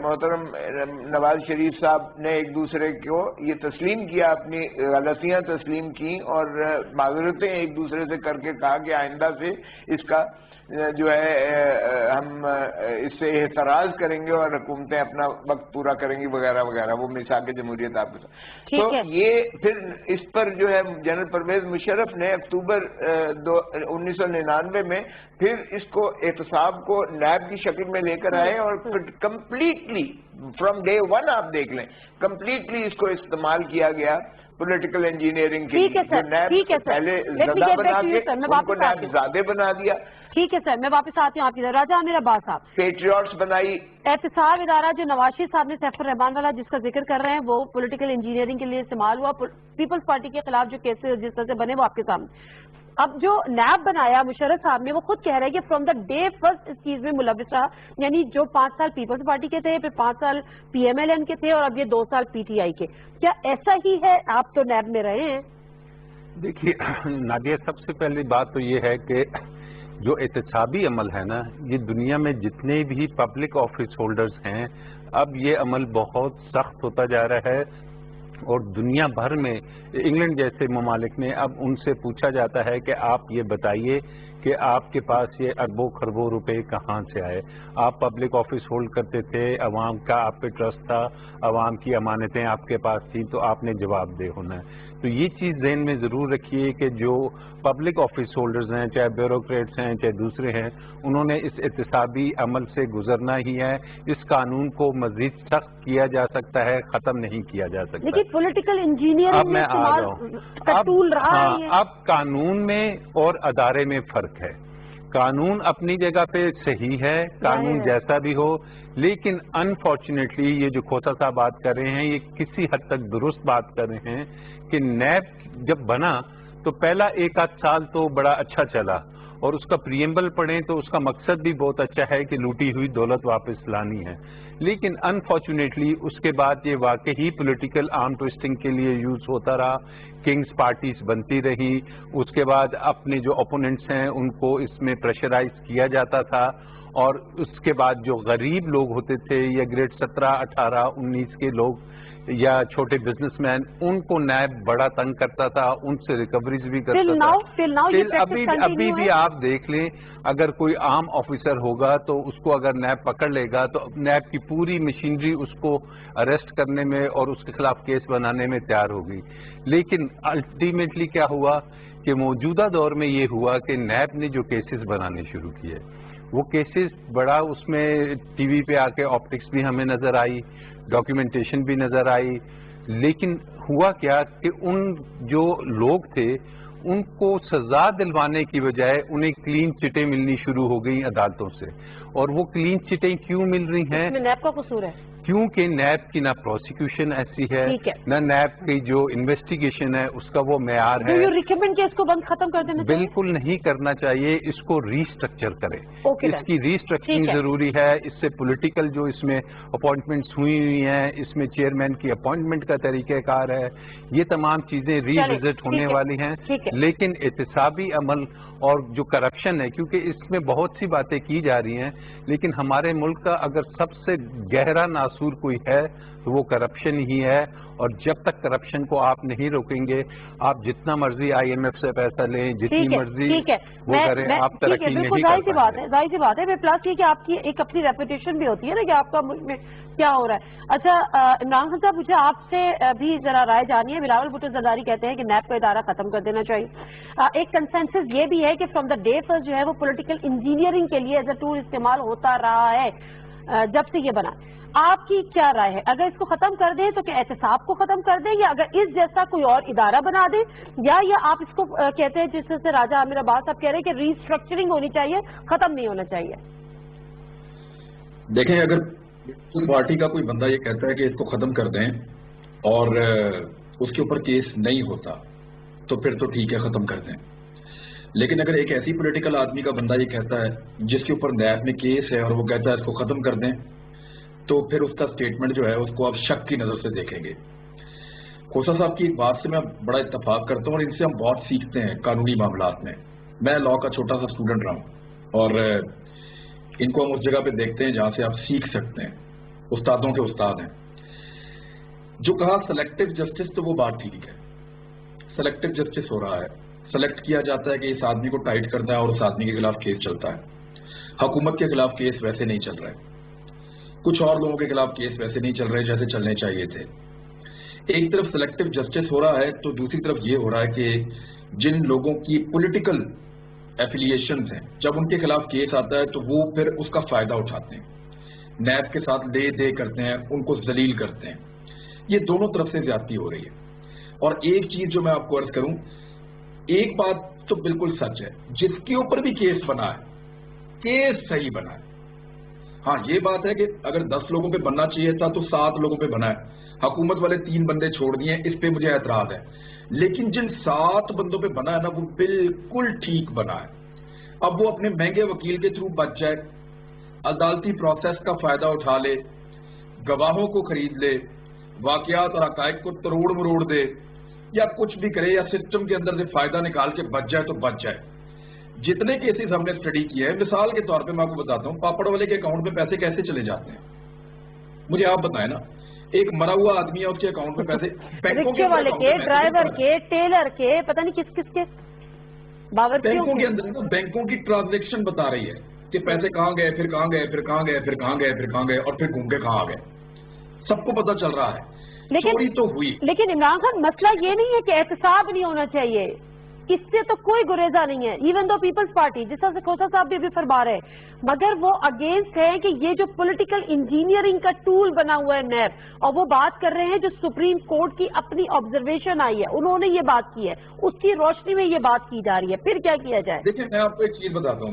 محترم نواز شریف صاحب نے ایک دوسرے کو یہ تسلیم کیا، اپنی غلطیاں تسلیم کی اور معذرتیں ایک دوسرے سے کر کے کہا کہ آئندہ سے اس کا جو ہے ہم اس سے احتراز کریں گے اور حکومتیں اپنا وقت پورا کریں گی وغیرہ وغیرہ، وہ میثاق جمہوریت آپ کے ساتھ. تو یہ پھر اس پر جو ہے جنرل پرویز مشرف نے اکتوبر 1999 میں پھر اس کو احتساب کو نیب کی شکل میں لے کر آئے اور کمپلیٹلی فرام ڈے ون آپ دیکھ لیں کمپلیٹلی اس کو استعمال کیا گیا پولیٹیکل انجینئرنگ کے لیے. نیب پہلے زدہ بنا کے ان کو نیب زادے بنا دیا. ٹھیک ہے سر، میں واپس آتی ہوں آپ کی طرف. راجہ عامر عباس صاحب، پیٹریوٹس بنائی. احتساب ادارہ جو نواز شریف صاحب نے سیف الرحمان والا جس کا ذکر کر رہے ہیں وہ پولیٹیکل انجینئرنگ کے لیے استعمال ہوا. پیپلز پارٹی کے خلاف جو کیسز جس طرح سے بنے وہ آپ کے سامنے. اب جو نیب بنایا مشرف صاحب نے وہ خود کہہ رہے ہیں کہ فرام دا ڈے فرسٹ اس چیز میں ملوث رہا، یعنی جو 5 سال پیپلز پارٹی کے تھے، پھر 5 سال پی ایم ایل این کے تھے اور اب یہ 2 سال پی ٹی آئی کے. کیا ایسا ہی ہے؟ آپ تو نیب میں رہے ہیں. دیکھیے نادیہ، سب سے پہلی بات تو یہ ہے کہ جو احتسابی عمل ہے نا، یہ دنیا میں جتنے بھی پبلک آفس ہولڈرز ہیں اب یہ عمل بہت سخت ہوتا جا رہا ہے اور دنیا بھر میں انگلینڈ جیسے ممالک میں اب ان سے پوچھا جاتا ہے کہ آپ یہ بتائیے کہ آپ کے پاس یہ اربوں خربوں روپے کہاں سے آئے. آپ پبلک آفس ہولڈ کرتے تھے، عوام کا آپ پہ ٹرسٹ تھا، عوام کی امانتیں آپ کے پاس تھیں تو آپ نے جواب دہ ہونا ہے. تو یہ چیز ذہن میں ضرور رکھیے کہ جو پبلک آفس ہولڈرز ہیں، چاہے بیوروکریٹس ہیں چاہے دوسرے ہیں، انہوں نے اس احتسابی عمل سے گزرنا ہی ہے. اس قانون کو مزید سخت کیا جا سکتا ہے، ختم نہیں کیا جا سکتا. لیکن پولیٹیکل انجینئرنگ میں ٹول رہا ہے. اب قانون میں اور ادارے میں فرق ہے. قانون اپنی جگہ پہ صحیح ہے، قانون جیسا بھی ہو، لیکن انفارچونیٹلی یہ جو کھوسا صاحب بات کر رہے ہیں یہ کسی حد تک درست بات کر رہے ہیں کہ نیب جب بنا تو پہلا 1-8 سال تو بڑا اچھا چلا اور اس کا پریمبل پڑھیں تو اس کا مقصد بھی بہت اچھا ہے کہ لوٹی ہوئی دولت واپس لانی ہے. لیکن انفارچونیٹلی اس کے بعد یہ واقعی پولیٹیکل آرم ٹوئسٹنگ کے لیے یوز ہوتا رہا. کنگز پارٹیز بنتی رہی، اس کے بعد اپنے جو اپوننٹس ہیں ان کو اس میں پریشرائز کیا جاتا تھا اور اس کے بعد جو غریب لوگ ہوتے تھے یا گریڈ 17، 18، 19 کے لوگ یا چھوٹے بزنس مین ان کو نیب بڑا تنگ کرتا تھا، ان سے ریکوریز بھی کرتا تھا. ابھی بھی آپ دیکھ لیں اگر کوئی عام آفیسر ہوگا تو اس کو اگر نیب پکڑ لے گا تو نیب کی پوری مشینری اس کو اریسٹ کرنے میں اور اس کے خلاف کیس بنانے میں تیار ہوگی. لیکن الٹیمیٹلی کیا ہوا کہ موجودہ دور میں یہ ہوا کہ نیب نے جو کیسز بنانے شروع کیے وہ کیسز بڑا اس میں ٹی وی پہ آ کے آپٹکس بھی ہمیں نظر آئی، ڈاکیومنٹیشن بھی نظر آئی. لیکن ہوا کیا کہ ان جو لوگ تھے ان کو سزا دلوانے کی بجائے انہیں کلین چٹیں ملنی شروع ہو گئی عدالتوں سے. اور وہ کلین چٹیں کیوں مل رہی ہیں؟ نیب کا قصور ہے کیونکہ نیب کی نہ پروسیکیوشن ایسی ہے نہ نیب کی جو انویسٹیگیشن ہے اس کا وہ معیار ہے. ریکمینڈ کہ اس کو بند ختم کر دینا بالکل نہیں کرنا چاہیے، اس کو ری اسٹرکچر کرے. اس کی ری اسٹرکچرنگ ضروری ہے. اس سے پولیٹیکل جو اس میں اپوائنٹمنٹس ہوئی ہیں، اس میں چیئرمین کی اپوائنٹمنٹ کا طریقہ کار ہے، یہ تمام چیزیں ری وزٹ ہونے والی ہیں. لیکن احتسابی عمل اور جو کرپشن ہے، کیونکہ اس میں بہت سی باتیں کی جا رہی ہیں لیکن ہمارے ملک کا اگر سب سے گہرا ناسور کوئی ہے تو وہ کرپشن ہی ہے. اور جب تک کرپشن کو آپ نہیں روکیں گے، آپ جتنا مرضی آئی ایم ایف سے پیسہ لیں، جتنی مرضی وہ کریں، آپ ترقی نہیں کر پائیں گے. ظاہر سی بات ہے. پلس یہ کہ آپ کی ایک اپنی ریپوٹیشن بھی ہوتی ہے نا کہ آپ کا ملک میں کیا ہو رہا ہے. اچھا عمران خان صاحب، مجھے آپ سے بھی ذرا رائے جانی ہے. بلاول بھٹو زرداری کہتے ہیں کہ نیب کا ادارہ ختم کر دینا چاہیے. ایک کنسنسس یہ بھی ہے کہ فرام دا ڈے فرسٹ جو ہے وہ پولیٹیکل انجینئرنگ کے لیے ایز اے ٹول استعمال ہوتا رہا ہے جب سے یہ بنا. آپ کی کیا رائے ہے؟ اگر اس کو ختم کر دیں تو کیا احتساب کو ختم کر دیں یا اگر اس جیسا کوئی اور ادارہ بنا دیں، یا آپ اس کو کہتے ہیں جس سے راجہ عامر عباس صاحب کہہ رہے ہیں کہ ری اسٹرکچرنگ ہونی چاہیے، ختم نہیں ہونا چاہیے؟ دیکھیں، اگر پارٹی کا کوئی بندہ یہ کہتا ہے کہ اس کو ختم کر دیں اور اس کے اوپر کیس نہیں ہوتا تو پھر تو ٹھیک ہے، ختم کر دیں. لیکن اگر ایک ایسی پولیٹیکل آدمی کا بندہ یہ کہتا ہے جس کے اوپر نیب میں کیس ہے اور وہ کہتا ہے اس کو ختم کر دیں تو پھر اس کا سٹیٹمنٹ جو ہے اس کو آپ شک کی نظر سے دیکھیں گے. کھوسا صاحب کی بات سے میں بڑا اتفاق کرتا ہوں اور ان سے ہم بہت سیکھتے ہیں قانونی معاملات میں. میں لاء کا چھوٹا سا اسٹوڈنٹ رہا ہوں اور ان کو ہم اس جگہ پہ دیکھتے ہیں جہاں سے آپ سیکھ سکتے ہیں. استادوں کے استاد ہیں. جو کہا سلیکٹو جسٹس، تو وہ بات ٹھیک ہے. سلیکٹو جسٹس ہو رہا ہے، سلیکٹ کیا جاتا ہے کہ اس آدمی کو ٹائٹ کرنا ہے اور اس آدمی کے خلاف کیس چلتا ہے. حکومت کے خلاف کیس ویسے نہیں چل رہے، کچھ اور لوگوں کے خلاف کیس ویسے نہیں چل رہے جیسے چلنے چاہیے تھے. ایک طرف سلیکٹو جسٹس ہو رہا ہے تو دوسری طرف یہ ہو رہا ہے کہ جن لوگوں کی پولیٹیکل ایفیلیشنز ہیں، جب ان کے خلاف کیس آتا ہے تو وہ پھر اس کا فائدہ اٹھاتے ہیں، نیب کے ساتھ لے دے کرتے ہیں، ان کو ذلیل کرتے ہیں. یہ دونوں طرف سے زیادتی ہو رہی ہے. اور ایک چیز جو میں آپ کو عرض کروں، ایک بات تو بالکل سچ ہے، جس کے اوپر بھی کیس بنا ہے، کیس صحیح بنا ہے. ہاں یہ بات ہے کہ اگر 10 لوگوں پہ بننا چاہیے تھا تو 7 لوگوں پہ بنا ہے. حکومت والے 3 بندے چھوڑ دیے، اس پہ مجھے اعتراض ہے. لیکن جن 7 بندوں پہ بنا ہے نا، وہ بالکل ٹھیک بنا ہے. اب وہ اپنے مہنگے وکیل کے تھرو بچ جائے، عدالتی پروسیس کا فائدہ اٹھا لے، گواہوں کو خرید لے، واقعات اور حقائق کو تروڑ مروڑ دے، یا کچھ بھی کرے، یا سسٹم کے اندر سے فائدہ نکال کے بچ جائے تو بچ جائے. جتنے کیسز ہم نے اسٹڈی کیے ہیں، مثال کے طور پہ میں آپ کو بتاتا ہوں، پاپڑ والے کے اکاؤنٹ پہ پیسے کیسے چلے جاتے ہیں، مجھے آپ بتائیں نا. ایک مرا ہوا آدمی ہے، اس کے اکاؤنٹ پہ پیسے، رکشے والے کے، ڈرائیور کے، ٹیلر کے، پتہ نہیں کس کس کے، باورچیوں بینکوں کے اندر بینکوں کی ٹرانزیکشن بتا رہی ہے کہ پیسے کہاں گئے، پھر کہاں گئے، پھر کہاں گئے، پھر کہاں گئے، پھر کہاں گئے، اور پھر گھوم کے کہاں آ گئے. سب کو پتہ چل رہا ہے. چوری تو ہوئی. لیکن عمران خان، مسئلہ یہ نہیں ہے کہ احتساب نہیں ہونا چاہیے، اس سے تو کوئی گریزہ نہیں ہے. ایون دو پیپلز پارٹی، جس طرح سے کھوسا صاحب بھی فرما رہے ہیں، مگر وہ اگینسٹ ہے کہ یہ جو پولیٹیکل انجینئرنگ کا ٹول بنا ہوا ہے نیب، اور وہ بات کر رہے ہیں جو سپریم کورٹ کی اپنی آبزرویشن آئی ہے، انہوں نے یہ بات کی ہے، اس کی روشنی میں یہ بات کی جا رہی ہے. پھر کیا کیا جائے؟ دیکھیں میں آپ کو ایک چیز بتاتا ہوں،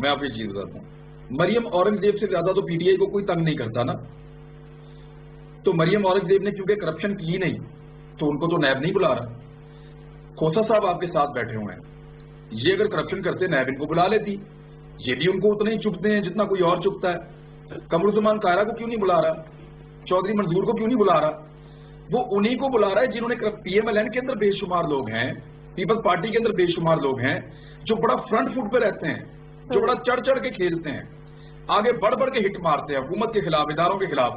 مریم اورنگزیب سے زیادہ تو پی ٹی آئی کو کوئی تنگ نہیں کرتا نا. تو مریم اورنگزیب نے کیونکہ کرپشن کی نہیں تو ان کو تو نیب نہیں بلا رہا. کھوسا صاحب آپ کے ساتھ بیٹھے ہوئے ہیں، یہ اگر کرپشن کرتے نیب ان کو بلا لیتی. یہ بھی ان کو اتنے ہی چپتے ہیں جتنا کوئی اور چپتا ہے. قمر الزمان قاہرہ کو کیوں نہیں بلا رہا؟ چودھری منظور کو کیوں نہیں بلا رہا؟ وہ انہی کو بلا رہا ہے جنہوں نے پی ایم ایل این کے اندر بے شمار لوگ ہیں، پیپلز پارٹی کے اندر بے شمار لوگ ہیں جو بڑا فرنٹ فٹ پہ رہتے ہیں، جو بڑا چڑھ چڑھ کے کھیلتے ہیں، آگے بڑھ بڑھ کے ہٹ مارتے ہیں حکومت کے خلاف، اداروں کے خلاف.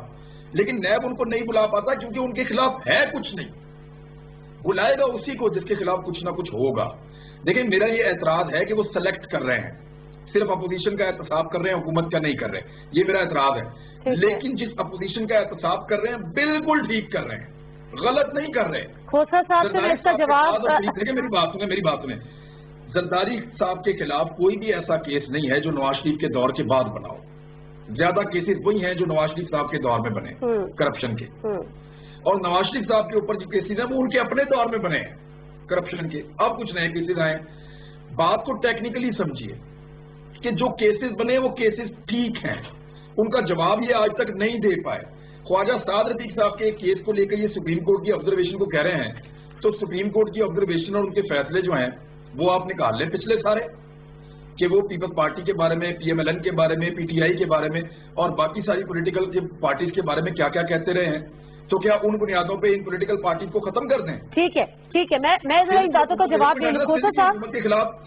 لیکن نیب ان کو نہیں بلا پاتا کیونکہ ان کے خلاف ہے کچھ نہیں. بلائے گا اسی کو جس کے خلاف کچھ نہ کچھ ہوگا. دیکھیں میرا یہ اعتراض ہے کہ وہ سلیکٹ کر رہے ہیں، صرف اپوزیشن کا احتساب کر رہے ہیں، حکومت کا نہیں کر رہے. یہ میرا اعتراض ہے. لیکن جس اپوزیشن کا احتساب کر رہے ہیں بالکل ٹھیک کر رہے ہیں، غلط نہیں کر رہے. کھوسا صاحب سے اس کا جواب، دیکھیں میری بات سنیں. زرداری صاحب کے خلاف کوئی بھی ایسا کیس نہیں ہے جو نواز شریف کے دور کے بعد بنا ہو. زیادہ کیسز وہی ہیں جو نواز شریف صاحب کے دور میں بنے کرپشن کے. اور نواز شریف صاحب کے اوپر جو کیسز ہیں وہ ان کے اپنے دور میں بنے ہیں کرپشن کے. اب کچھ نئے کیسز آئے. بات کو ٹیکنیکلی سمجھیے کہ جو کیسز بنے وہ کیسز ٹھیک ہیں، ان کا جواب یہ آج تک نہیں دے پائے. خواجہ سعد رفیق صاحب کے کیس کو لے کر یہ سپریم کورٹ کی آبزرویشن کو کہہ رہے ہیں، تو سپریم کورٹ کی آبزرویشن اور ان کے فیصلے جو ہیں وہ آپ نکال لیں پچھلے سارے، کہ وہ پیپلز پارٹی کے بارے میں، پی ایم ایل این کے بارے میں، پی ٹی آئی کے بارے میں اور باقی ساری پولیٹیکل پارٹیز کے بارے میں کیا کیا کہتے رہے ہیں. تو کیا ان بنیادوں پہ ان پولیٹیکل پارٹیز کو ختم کر دیں؟ ٹھیک ہے میں ذرا ان باتوں کا جواب دے لوں. کھوسا صاحب،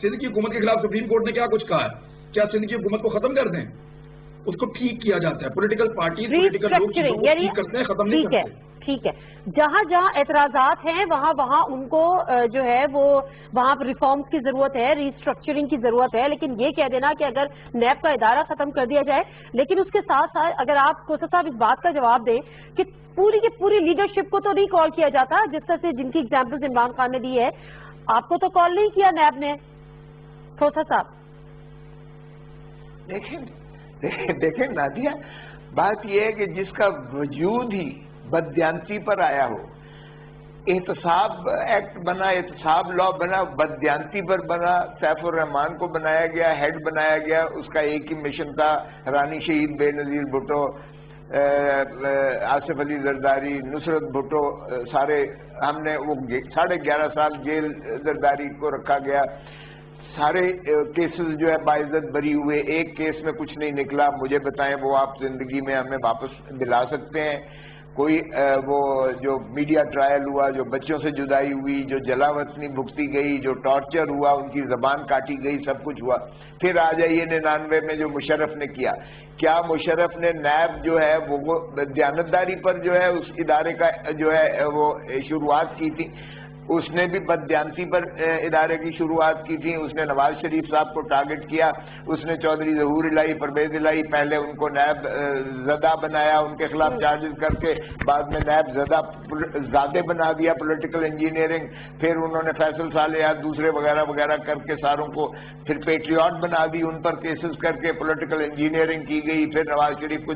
سندھ کی حکومت کے خلاف سپریم کورٹ نے کیا کچھ کہا ہے؟ کیا سندھ کی حکومت کو ختم کر دیں؟ اس کو ٹھیک کیا جاتا ہے. پولیٹیکل پارٹیز پولیٹیکل لوگ ٹھیک کرتے ہیں، ختم نہیں کرتے. ٹھیک ہے. جہاں جہاں اعتراضات ہیں وہاں ان کو جو ہے وہ وہاں ریفارمز کی ضرورت ہے، ریسٹرکچرنگ کی ضرورت ہے. لیکن یہ کہہ دینا کہ اگر نیب کا ادارہ ختم کر دیا جائے، لیکن اس کے ساتھ ساتھ اگر آپ کھوسا صاحب اس بات کا جواب دیں کہ پوری کی پوری لیڈرشپ کو تو نہیں کال کیا جاتا، جس طرح سے جن کی ایگزامپلز عمران خان نے دی ہے، آپ کو تو کال نہیں کیا نیب نے. کھوسا صاحب دیکھیں نادیہ، بات یہ ہے کہ جس کا وجود ہی بددیانتی پر آیا ہو، احتساب ایکٹ بنا، احتساب لا بنا، بددیانتی پر بنا. سیف الرحمان کو بنایا گیا، ہیڈ بنایا گیا، اس کا ایک ہی مشن تھا، رانی شہید بے نظیر بھٹو، آصف علی زرداری، نصرت بھٹو، سارے ہم نے وہ 11.5 سال جیل زرداری کو رکھا گیا. سارے کیسز جو ہے باعزت بری ہوئے، ایک کیس میں کچھ نہیں نکلا. مجھے بتائیں وہ آپ زندگی میں ہمیں واپس دلا سکتے ہیں؟ کوئی وہ جو میڈیا ٹرائل ہوا، جو بچوں سے جدائی ہوئی، جو جلاوطنی بھگتی گئی، جو ٹارچر ہوا، ان کی زبان کاٹی گئی، سب کچھ ہوا. پھر آ جائیے 99 میں جو مشرف نے کیا. کیا مشرف نے نیب جو ہے وہ دیانتداری پر جو ہے اس ادارے کا جو ہے وہ شروعات کی تھی؟ اس نے بھی بددیانتی پر ادارے کی شروعات کی تھی. اس نے نواز شریف صاحب کو ٹارگٹ کیا، اس نے چودھری ظہور الہی، پرویز الہی، پہلے ان کو نیب زدہ بنایا، ان کے خلاف چارجز کر کے بعد میں نیب زادے بنا دیا، پولیٹیکل انجینئرنگ. پھر انہوں نے فیصل صالحات دوسرے وغیرہ وغیرہ کر کے ساروں کو پھر پیٹریوٹ بنا دی، ان پر کیسز کر کے پولیٹیکل انجینئرنگ کی گئی. پھر نواز شریف کو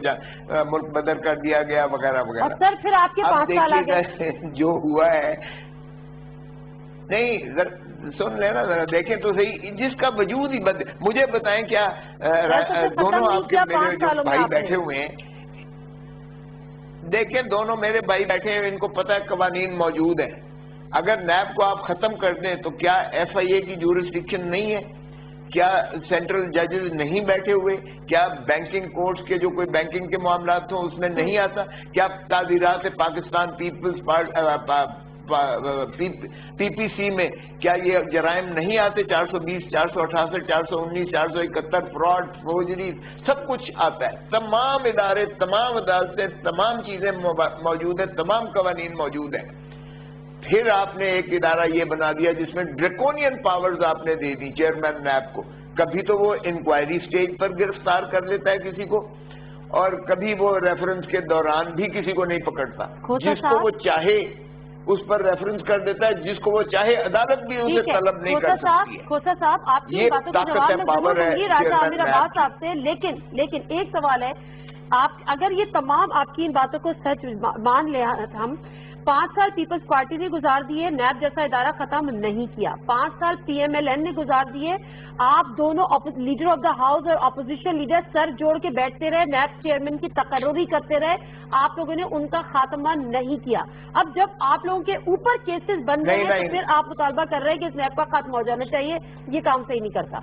ملک بدر کر دیا گیا وغیرہ وغیرہ. سر پھر آپ کے 5 سال آگے جو ہوا ہے، نہیں سن لینا ذرا، دیکھیں تو صحیح، جس کا وجود ہی مجھے بتائیں کیا دونوں آپ کے میرے جو بھائی بیٹھے ہوئے ہیں، دیکھیں دونوں میرے بھائی بیٹھے ہیں، ان کو پتہ ہے قوانین موجود ہیں. اگر نیب کو آپ ختم کر دیں تو کیا ایف آئی اے کی جورسڈکشن نہیں ہے؟ کیا سینٹرل ججز نہیں بیٹھے ہوئے؟ کیا بینکنگ کورٹس کے جو کوئی بینکنگ کے معاملات ہوں اس میں نہیں آتا؟ کیا تعزیرات پاکستان پیپلز پی پی سی میں کیا یہ جرائم نہیں آتے؟ 420، 468، 419، 471 فراڈ، فوجری، سب کچھ آتا ہے. تمام ادارے، تمام عدالتیں، تمام چیزیں موجود ہیں، تمام قوانین موجود ہیں. پھر آپ نے ایک ادارہ یہ بنا دیا جس میں ڈریکونین پاورز آپ نے دے دی چیئرمین نیب کو. کبھی تو وہ انکوائری سٹیج پر گرفتار کر لیتا ہے کسی کو، اور کبھی وہ ریفرنس کے دوران بھی کسی کو نہیں پکڑتا. جس کو وہ چاہے اس پر ریفرنس کر دیتا ہے، جس کو وہ چاہے عدالت بھی اسے طلب نہیں کر سکتی ہے. کھوسا صاحب آپ کی باتوں کا جواب میں ضرور دوں گی راجہ عامر عباس صاحب سے، لیکن ایک سوال ہے، آپ اگر یہ تمام آپ کی ان باتوں کو سچ مان لیں، ہم 5 سال پیپلز پارٹی نے گزار دیے، نیب جیسا ادارہ ختم نہیں کیا. 5 سال پی ایم ایل این نے گزار دیے، آپ دونوں لیڈر آف دا ہاؤس اور اپوزیشن لیڈر سر جوڑ کے بیٹھتے رہے، نیب چیئرمین کی تقرری کرتے رہے، آپ لوگوں نے ان کا خاتمہ نہیں کیا. اب جب آپ لوگوں کے اوپر کیسز بن رہے ہیں تو پھر آپ مطالبہ کر رہے ہیں کہ اس نیب کا خاتمہ ہو جانا چاہیے. یہ کام صحیح نہیں کرتا.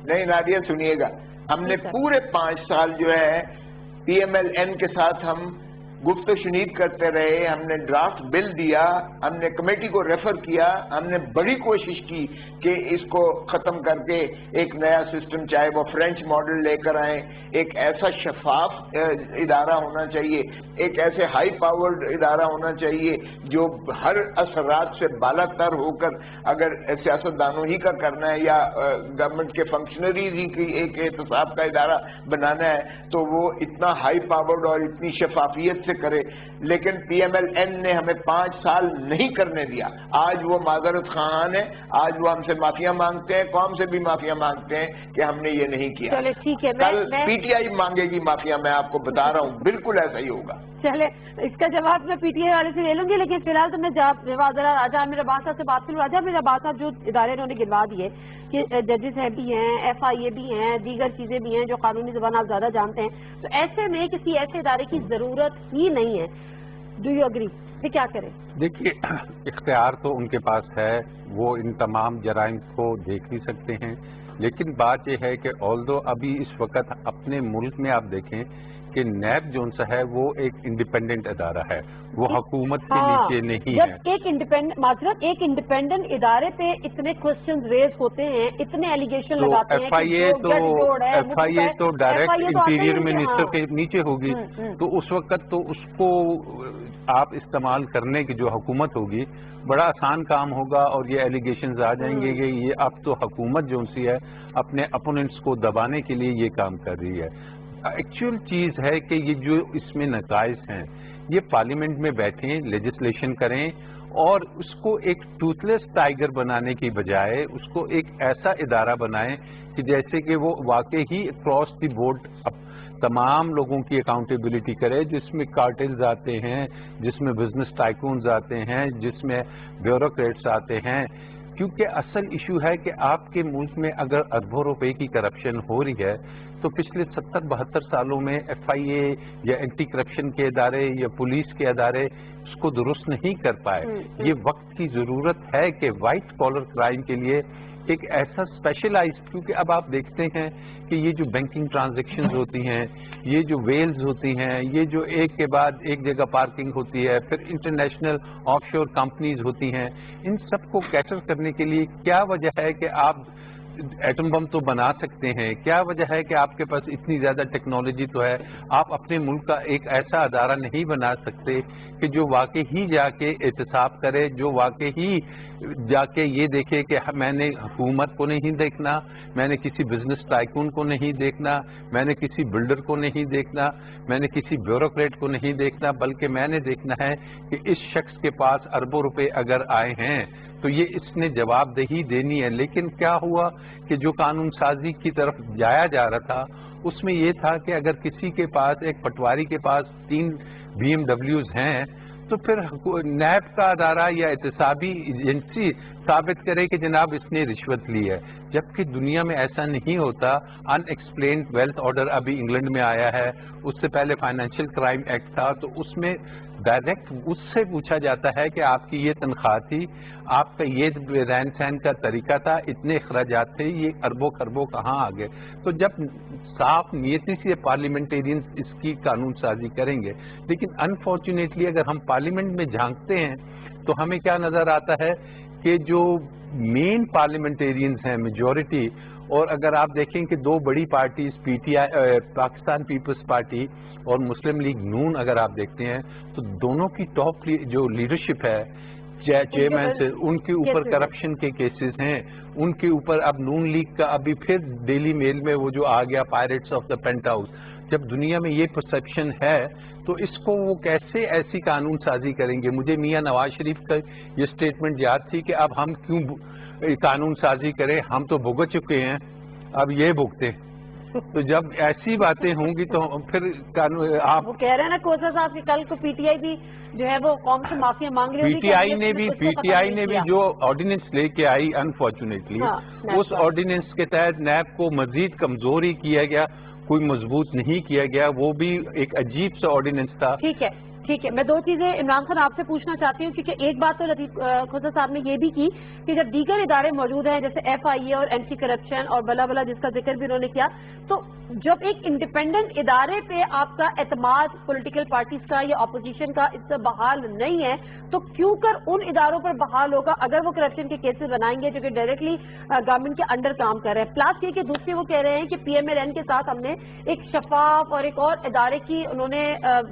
نہیں نادیہ سنیے گا، ہم نے پورے 5 سال جو ہے پی ایم ایل این کے ساتھ ہم گفت و شنید کرتے رہے. ہم نے ڈرافٹ بل دیا، ہم نے کمیٹی کو ریفر کیا، ہم نے بڑی کوشش کی کہ اس کو ختم کر کے ایک نیا سسٹم، چاہے وہ فرینچ ماڈل لے کر آئیں. ایک ایسا شفاف ادارہ ہونا چاہیے، ایک ایسے ہائی پاورڈ ادارہ ہونا چاہیے جو ہر اثرات سے بالا تر ہو کر، اگر سیاستدانوں ہی کا کرنا ہے یا گورنمنٹ کے فنکشنریز ہی کی ایک احتساب کا ادارہ بنانا ہے تو وہ اتنا ہائی پاورڈ اور اتنی شفافیت سے کرے. لیکن پی ایم ایل این نے ہمیں 5 سال نہیں کرنے دیا. آج وہ معذرت خواہان ہے، آج وہ ہم سے معافیاں مانگتے ہیں، قوم سے بھی معافیاں مانگتے ہیں کہ ہم نے یہ نہیں کیا. چلے ٹھیک ہے، کل پی ٹی آئی مانگے گی معافیاں، میں آپ کو بتا رہا ہوں، بالکل ایسا ہی ہوگا. چلے اس کا جواب میں پی ٹی آئی والے سے لے لوں گی، لیکن فی الحال تو میں ذرا راجہ عامر عباس صاحب سے بات کروں. راجہ عامر عباس صاحب جو ادارے انہوں نے گروا دیے کہ ججز ہیں بھی ہیں، ایف آئی اے بھی ہیں، دیگر چیزیں بھی ہیں جو قانونی زبان آپ زیادہ جانتے ہیں، تو ایسے میں کسی ایسے ادارے کی ضرورت ہی نہیں ہے. Do you agree? پھر کیا کریں؟ دیکھیے اختیار تو ان کے پاس ہے، وہ ان تمام جرائم کو دیکھ بھی سکتے ہیں، لیکن بات یہ ہے کہ آلدو ابھی اس وقت اپنے ملک میں آپ دیکھیں کہ نیب جو ہے وہ ایک انڈیپینڈنٹ ادارہ ہے، وہ حکومت کے نیچے نہیں ہے. جب ایک انڈیپینڈنٹ ادارے پہ اتنے کوسچنز ریز ہوتے ہیں، اتنے ایلیگیشن لگاتے ہیں، ایف آئی اے تو ڈائریکٹ انٹیریئر منسٹر کے نیچے ہوگی، تو اس وقت تو اس کو آپ استعمال کرنے کی جو حکومت ہوگی بڑا آسان کام ہوگا، اور یہ ایلیگیشنز آ جائیں گے کہ یہ اب تو حکومت جو سی ہے اپنے اپوننٹس کو دبانے کے لیے یہ کام کر رہی ہے. ایکچوئل چیز ہے کہ یہ جو اس میں نقائص ہیں، یہ پارلیمنٹ میں بیٹھیں، لیجسلیشن کریں، اور اس کو ایک ٹوتھ لیس ٹائیگر بنانے کی بجائے اس کو ایک ایسا ادارہ بنائیں کہ جیسے کہ وہ واقعی ہی اکراس دی بورڈ تمام لوگوں کی اکاؤنٹیبلٹی کرے، جس میں کارٹلز آتے ہیں، جس میں بزنس ٹائکونز آتے ہیں، جس میں بیوروکریٹس آتے ہیں. کیونکہ اصل ایشو ہے کہ آپ کے ملک میں اگر اربوں روپے کی کرپشن ہو رہی ہے تو پچھلے 70-72 سالوں میں ایف آئی اے یا اینٹی کرپشن کے ادارے یا پولیس کے ادارے اس کو درست نہیں کر پائے. یہ وقت کی ضرورت ہے کہ وائٹ کالر کرائم کے لیے ایک ایسا اسپیشلائز، کیونکہ اب آپ دیکھتے ہیں کہ یہ جو بینکنگ ٹرانزیکشنز ہوتی ہیں، یہ جو ویلز ہوتی ہیں، یہ جو ایک کے بعد ایک جگہ پارکنگ ہوتی ہے، پھر انٹرنیشنل آف شور کمپنیز ہوتی ہیں، ان سب کو کیٹر کرنے کے لیے کیا وجہ ہے کہ آپ ایٹم بم تو بنا سکتے ہیں؟ کیا وجہ ہے کہ آپ کے پاس اتنی زیادہ ٹیکنالوجی تو ہے، آپ اپنے ملک کا ایک ایسا ادارہ نہیں بنا سکتے کہ جو واقعی ہی جا کے احتساب کرے، جو واقعی ہی جا کے یہ دیکھے کہ میں نے حکومت کو نہیں دیکھنا، میں نے کسی بزنس ٹائکون کو نہیں دیکھنا، میں نے کسی بلڈر کو نہیں دیکھنا، میں نے کسی بیوروکریٹ کو نہیں دیکھنا، بلکہ میں نے دیکھنا ہے کہ اس شخص کے پاس اربوں روپے اگر آئے ہیں تو یہ اس نے جواب دہی دینی ہے۔ لیکن کیا ہوا کہ جو قانون سازی کی طرف جایا جا رہا تھا اس میں یہ تھا کہ اگر کسی کے پاس، ایک پٹواری کے پاس 3 BMW ہیں تو پھر نیب کا ادارہ یا احتسابی ایجنسی ثابت کرے کہ جناب اس نے رشوت لی ہے، جبکہ دنیا میں ایسا نہیں ہوتا۔ ان ایکسپلینڈ ویلتھ آرڈر ابھی انگلینڈ میں آیا ہے، اس سے پہلے فائنینشیل کرائم ایکٹ تھا، تو اس میں ڈائریکٹ اس سے پوچھا جاتا ہے کہ آپ کی یہ تنخواہ تھی، آپ کا یہ رہن سہن کا طریقہ تھا، اتنے اخراجات تھے، یہ اربوں خربوں کہاں آ گئے۔ تو جب صاف نیتی سے پارلیمنٹیرینز اس کی قانون سازی کریں گے، لیکن انفارچونیٹلی اگر ہم پارلیمنٹ میں جھانکتے ہیں تو ہمیں کیا نظر آتا ہے کہ جو مین پارلیمنٹیرینز ہیں، میجورٹی، اور اگر آپ دیکھیں کہ 2 بڑی parties P T I, Pakistan Peoples Party اور مسلم لیگ نون، اگر آپ دیکھتے ہیں تو دونوں کی ٹاپ جو لیڈرشپ ہے، چیئرمین سے، ان کے اوپر کرپشن کے کیسز ہیں، ان کے اوپر اب نون لیگ کا ابھی پھر ڈیلی میل میں وہ جو آ گیا pirates of the penthouse. جب دنیا میں یہ پرسیپشن ہے تو اس کو وہ کیسے ایسی قانون سازی کریں گے؟ مجھے میاں نواز شریف کا یہ سٹیٹمنٹ یاد تھی کہ اب ہم کیوں قانون سازی کریں، ہم تو بھگت چکے ہیں، اب یہ بھگتے۔ تو جب ایسی باتیں ہوں گی تو پھر قانون آپ وہ کہہ رہے ہیں نا کوسا صاحب کہ کل کو پی ٹی آئی بھی جو ہے وہ قوم سے معافی مانگ رہی پی ٹی آئی نے بھی جو آرڈیننس لے کے آئی، انفارچونیٹلی اس آرڈیننس کے تحت نیب کو مزید کمزوری کیا گیا، کوئی مضبوط نہیں کیا گیا، وہ بھی ایک عجیب سا آرڈیننس تھا۔ ٹھیک ہے، میں 2 چیزیں عمران خان آپ سے پوچھنا چاہتی ہوں، کیونکہ ایک بات تو لطیف کھوسا صاحب نے یہ بھی کی کہ جب دیگر ادارے موجود ہیں جیسے ایف آئی اے اور اینٹی کرپشن اور بلا بلا جس کا ذکر بھی انہوں نے کیا، تو جب ایک انڈیپینڈنٹ ادارے پہ آپ کا اعتماد پولیٹیکل پارٹیز کا یا اپوزیشن کا اس سے بحال نہیں ہے تو کیوں کر ان اداروں پر بحال ہوگا اگر وہ کرپشن کے کیسز بنائیں گے جو کہ ڈائریکٹلی گورنمنٹ کے انڈر کام کر رہے ہیں؟ پلس یہ کہ دوسری وہ کہہ رہے ہیں کہ پی ایم ایل این کے ساتھ ہم نے ایک شفاف اور ایک اور ادارے کی انہوں نے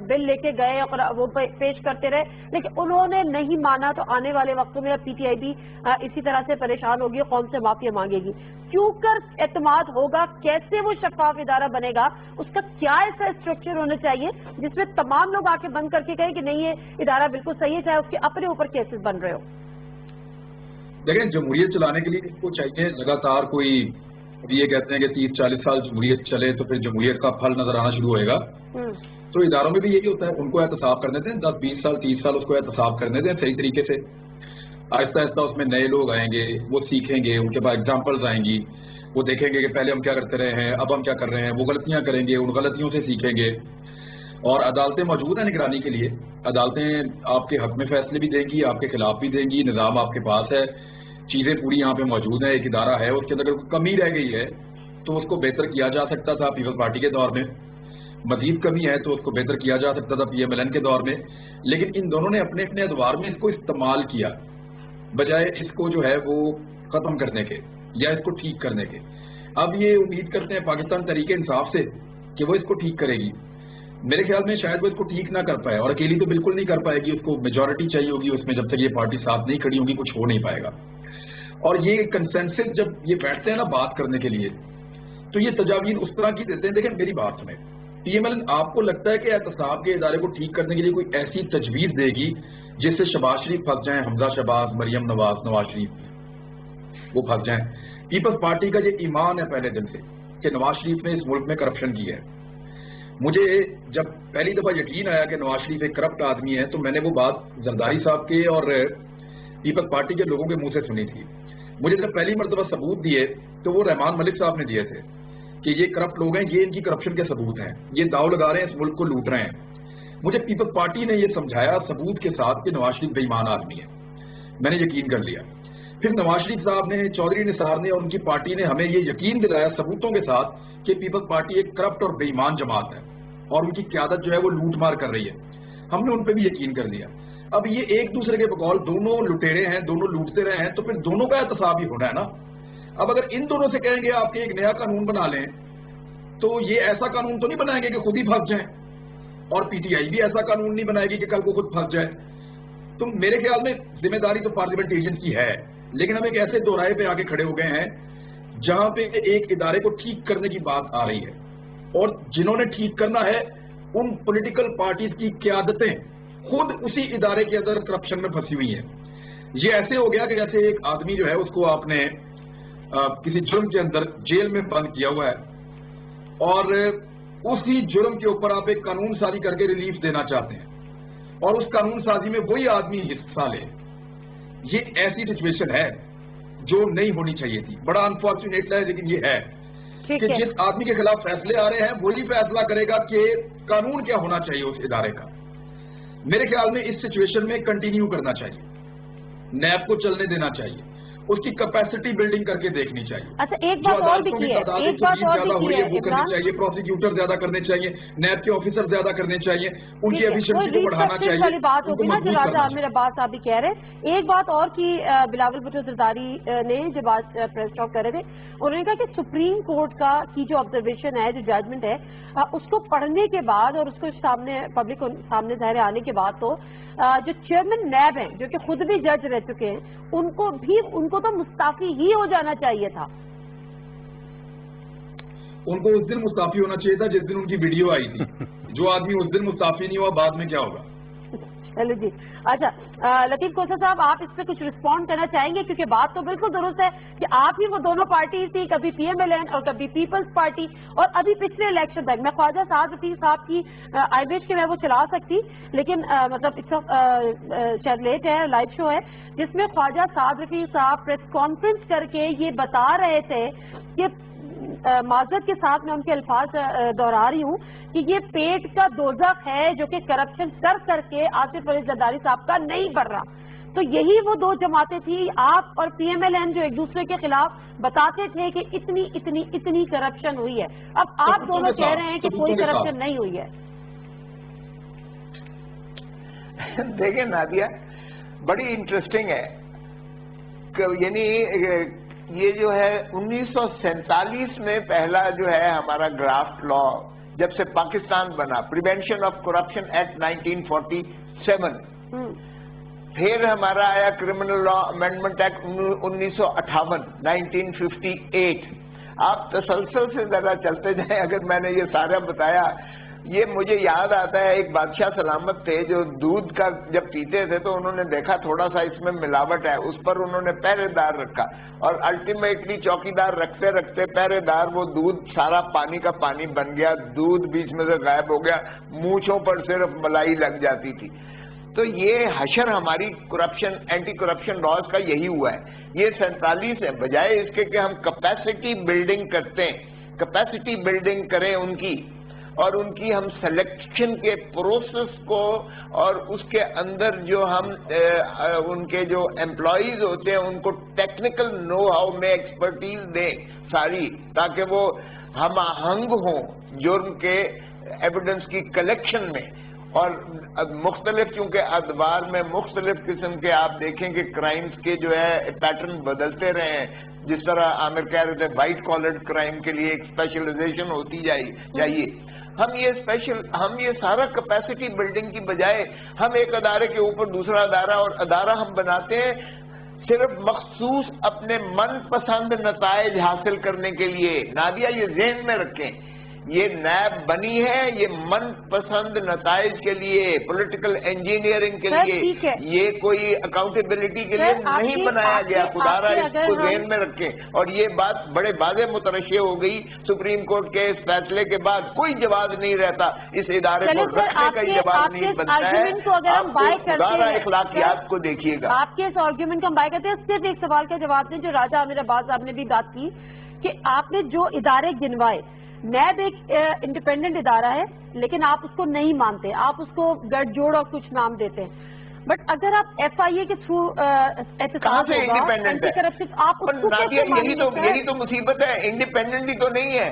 بل لے کے گئے اور وہ پیش کرتے رہے، لیکن انہوں نے نہیں مانا، تو آنے والے وقتوں میں پی ٹی آئی بھی اسی طرح سے پریشان ہوگی، قوم سے معافی مانگے گی۔ کیوں کر اعتماد ہوگا؟ کیسے وہ شفاف ادارہ بنے گا؟ اس کا کیا ایسا اسٹرکچر ہونا چاہیے جس میں تمام لوگ آ کے بند کر کے کہیں کہ نہیں یہ ادارہ بالکل صحیح ہے، چاہے اس کے اپنے اوپر کیسز بن رہے ہو؟ دیکھیں، جمہوریت چلانے کے لیے اس کو چاہیے لگاتار کوئی، یہ کہتے ہیں کہ 30-40 سال جمہوریت چلے تو پھر جمہوریت کا پھل نظر آنا شروع ہوئے گا۔ تو اداروں میں بھی یہی ہوتا ہے، ان کو احتساب کرنے دیں، 10-20 سال 30 سال اس کو احتساب کرنے دیں صحیح طریقے سے۔ آہستہ آہستہ اس میں نئے لوگ آئیں گے، وہ سیکھیں گے، ان کے پاس اگزامپلز آئیں گی، وہ دیکھیں گے کہ پہلے ہم کیا کرتے رہے ہیں، اب ہم کیا کر رہے ہیں، وہ غلطیاں کریں گے، ان غلطیوں سے سیکھیں گے۔ اور عدالتیں موجود ہیں نگرانی کے لیے، عدالتیں آپ کے حق میں فیصلے بھی دیں گی، آپ کے خلاف بھی دیں گی، نظام آپ کے پاس ہے، چیزیں پوری یہاں پہ موجود ہیں، ایک ادارہ ہے، اس کے اندر کوئی کمی رہ گئی ہے تو اس کو بہتر کیا جا سکتا تھا پیپلز پارٹی کے دور میں، مزید کمی ہے تو اس کو بہتر کیا جا سکتا تھا پی ایم ایل این کے دور میں، لیکن ان دونوں نے اپنے اپنے ادوار میں اس کو استعمال کیا بجائے اس کو جو ہے وہ ختم کرنے کے یا اس کو ٹھیک کرنے کے۔ اب یہ امید کرتے ہیں پاکستان تحریک انصاف سے کہ وہ اس کو ٹھیک کرے گی، میرے خیال میں شاید وہ اس کو ٹھیک نہ کر پائے، اور اکیلی تو بالکل نہیں کر پائے گی، اس کو میجورٹی چاہیے ہوگی اس میں، جب تک یہ پارٹی ساتھ نہیں کھڑی ہوگی کچھ ہو نہیں پائے گا۔ اور یہ کنسنسس جب یہ بیٹھتے ہیں نا بات کرنے کے لیے تو یہ تجاویز اس طرح کی دیتے ہیں۔ دیکھیں میری بات سنیں، پی ایم ایل این آپ کو لگتا ہے کہ احتساب کے ادارے کو ٹھیک کرنے کے لیے کوئی ایسی تجویز دے گی جس سے شہباز شریف پھنس جائیں، حمزہ شہباز، مریم نواز، نواز شریف وہ پھنس جائیں؟ پیپلز پارٹی کا یہ ایمان ہے پہلے دن سے کہ نواز شریف نے اس ملک میں کرپشن کی ہے۔ مجھے جب پہلی دفعہ یقین آیا کہ نواز شریف ایک کرپٹ آدمی ہے تو میں نے وہ بات زرداری صاحب کے اور پیپلز پارٹی کے لوگوں کے منہ سے سنی تھی۔ مجھے جب پہلی مرتبہ ثبوت دیے تو وہ رحمان ملک صاحب نے دیے تھے کہ یہ کرپٹ لوگ ہیں، یہ ان کی کرپشن کے ثبوت ہیں، یہ داؤ لگا رہے ہیں، اس ملک کو لوٹ رہے ہیں۔ مجھے پیپلز پارٹی نے یہ سمجھایا ثبوت کے ساتھ کہ نواز شریف بے ایمان آدمی ہے، میں نے یقین کر لیا۔ پھر نواز شریف صاحب نے، چودھری نثار نے اور ان کی پارٹی نے ہمیں یہ یقین دلایا ثبوتوں کے ساتھ کہ پیپلز پارٹی ایک کرپٹ اور بے ایمان جماعت ہے اور ان کی قیادت جو ہے وہ لوٹ مار کر رہی ہے. ہم نے ان پہ بھی یقین کر لیا. اب یہ ایک دوسرے کے بقول دونوں لٹیرے ہیں، دونوں لوٹتے رہے ہیں، تو پھر دونوں کا احتساب ہی ہونا ہے نا. اب اگر ان دونوں سے کہیں گے آپ کے ایک نیا قانون بنا لیں تو یہ ایسا قانون تو نہیں بنائیں گے کہ خود ہی پھنس جائیں، اور پی ٹی آئی بھی ایسا قانون نہیں بنائے گی کہ کل کو خود پھنس جائے. تو میرے خیال میں ذمہ داری تو پارلیمنٹیرین کی ہے، لیکن ہم ایک ایسے دوراہے پہ آگے کھڑے ہو گئے ہیں جہاں پہ ایک ادارے کو ٹھیک کرنے کی بات آ رہی ہے، اور جنہوں نے ٹھیک کرنا ہے ان پولیٹیکل پارٹیز کی قیادتیں خود اسی ادارے کے اندر کرپشن میں پھنسی ہوئی ہیں. یہ ایسے ہو گیا کہ جیسے ایک آدمی جو ہے اس کو آپ نے کسی جرم کے اندر جیل میں بند کیا ہوا ہے اور اسی جرم کے اوپر آپ ایک قانون سازی کر کے ریلیف دینا چاہتے ہیں اور اس قانون سازی میں وہی آدمی حصہ لے. یہ ایسی سچویشن ہے جو نہیں ہونی چاہیے تھی. بڑا انفارچونیٹ ہے لیکن یہ ہے کہ جس آدمی کے خلاف فیصلے آ رہے ہیں وہی فیصلہ کرے گا کہ قانون کیا ہونا چاہیے اس ادارے کا. میرے خیال میں اس سچویشن میں کنٹینیو کرنا چاہیے، نیب کو چلنے دینا چاہیے، اس کی کیپیسٹی بلڈنگ کر کے دیکھنی چاہیے. اچھا ایک بات اور بھی کی ہے، ایک بات اور بھی کی ہے، وہ کرنی چاہیے، پروسیکیوٹر زیادہ کرنے چاہیے، نیب کے آفیسر زیادہ کرنے چاہیے، ان کی ایفیشنسی کو بڑھانا چاہیے. والی بات ہوگی نا جو راجہ عامر عباس صاحب بھی کہہ رہے ہیں. ایک بات اور کی بلاول بھٹو زرداری نے جب آج پریس ٹاک کر رہے تھے، انہوں نے کہا کہ سپریم کورٹ کی جو آبزرویشن ہے، جو ججمنٹ ہے، اس کو پڑھنے کے بعد اور اس کو سامنے پبلک سامنے ظاہر آنے کے بعد تو جو چیئرمین نیب ہیں جو کہ خود بھی جج رہ چکے ہیں ان کو تو مستعفی ہی ہو جانا چاہیے تھا. ان کو اس دن مستعفی ہونا چاہیے تھا جس دن ان کی ویڈیو آئی تھی. جو آدمی اس دن مستعفی نہیں ہوا بعد میں کیا ہوگا. چلو جی. اچھا لطیف کوثر صاحب آپ اس پہ کچھ رسپونڈ کرنا چاہیں گے؟ کیونکہ بات تو بالکل درست ہے کہ آپ ہی وہ دونوں پارٹیز تھی، کبھی پی ایم ایل این اور کبھی پیپلز پارٹی، اور ابھی پچھلے الیکشن تک میں خواجہ سعد رفیق صاحب کی آئی وش کہ میں وہ چلا سکتی، لیکن مطلب شاید لیٹ ہے، لائیو شو ہے جس میں خواجہ سعد رفیق صاحب پریس کانفرنس کر کے یہ بتا رہے تھے کہ معذرت کے ساتھ میں ان کے الفاظ دہرا رہی ہوں کہ یہ پیٹ کا دوزخ ہے جو کہ کرپشن کر کے آصف علی زرداری صاحب کا نہیں بڑھ رہا. تو یہی وہ دو جماعتیں تھی، آپ اور پی ایم ایل این، جو ایک دوسرے کے خلاف بتاتے تھے کہ اتنی اتنی اتنی کرپشن ہوئی ہے. اب آپ دونوں کہہ رہے ہیں کہ کوئی کرپشن نہیں ہوئی ہے. دیکھیں نادیہ، بڑی انٹرسٹنگ ہے، یعنی یہ جو ہے 1947 میں پہلا جو ہے ہمارا ڈرافٹ لا جب سے پاکستان بنا، پریونشن آف کرپشن ایکٹ 1947، پھر ہمارا آیا کرمنل لا امینڈمنٹ ایکٹ 1958 1958. آپ تسلسل سے ذرا چلتے جائیں. اگر میں نے یہ سارا بتایا، یہ مجھے یاد آتا ہے ایک بادشاہ سلامت تھے جو دودھ کا جب پیتے تھے تو انہوں نے دیکھا تھوڑا سا اس میں ملاوٹ ہے، اس پر انہوں نے پہرے دار رکھا اور الٹیمیٹلی چوکی دار رکھتے رکھتے پہرے دار وہ دودھ سارا پانی کا پانی بن گیا، دودھ بیچ میں سے غائب ہو گیا، مونچھوں پر صرف ملائی لگ جاتی تھی. تو یہ حشر ہماری کرپشن اینٹی کرپشن لاز کا یہی ہوا ہے. یہ 47 ہے، بجائے اس کے کہ ہم کیپیسٹی بلڈنگ کرتے ہیں، کیپیسٹی بلڈنگ کریں ان کی، اور ان کی ہم سلیکشن کے پروسیس کو اور اس کے اندر جو ہم ان کے جو امپلائیز ہوتے ہیں ان کو ٹیکنیکل نو ہاؤ میں ایکسپرٹیز دیں ساری، تاکہ وہ ہم آہنگ ہوں جرم کے ایویڈنس کی کلیکشن میں. اور مختلف چونکہ ادوار میں مختلف قسم کے آپ دیکھیں کہ کرائمز کے جو ہے پیٹرن بدلتے رہے ہیں. جس طرح عامر کہہ رہے تھے وائٹ کالرڈ کرائم کے لیے ایک اسپیشلائزیشن ہوتی چاہیے. ہم یہ سارا کیپیسٹی بلڈنگ کی بجائے ہم ایک ادارے کے اوپر دوسرا ادارہ اور ادارہ ہم بناتے ہیں صرف مخصوص اپنے من پسند نتائج حاصل کرنے کے لیے. نادیہ یہ ذہن میں رکھیں، یہ نیب بنی ہے یہ من پسند نتائج کے لیے، پولیٹیکل انجینئرنگ کے لیے، یہ کوئی اکاؤنٹیبلٹی کے لیے نہیں بنایا گیا. خدا را اس کو ذہن میں رکھیں. اور یہ بات بڑے واضح مترشح ہو گئی سپریم کورٹ کے اس فیصلے کے بعد. کوئی جواز نہیں رہتا اس ادارے کو رکھنے کا، ہی جواز نہیں بنتا ہے. خدا را اخلاقیات کو دیکھیے گا. آپ کے اس آرگیومنٹ کا ہم بات کرتے ہیں. صرف ایک سوال کا جواب دیں جو راجہ عامر عباس صاحب نے بھی بات کی کہ آپ نے جو ادارے گنوائے، نیب ایک انڈیپینڈنٹ ادارہ ہے لیکن آپ اس کو نہیں مانتے، آپ اس کو گٹھ جوڑ اور کچھ نام دیتے ہیں. بٹ اگر آپ FIA کے تھرو کہاں سے انڈیپینڈنٹ ہے؟ آپ یہی تو مصیبت ہے، انڈیپینڈنٹ ہی تو نہیں ہے.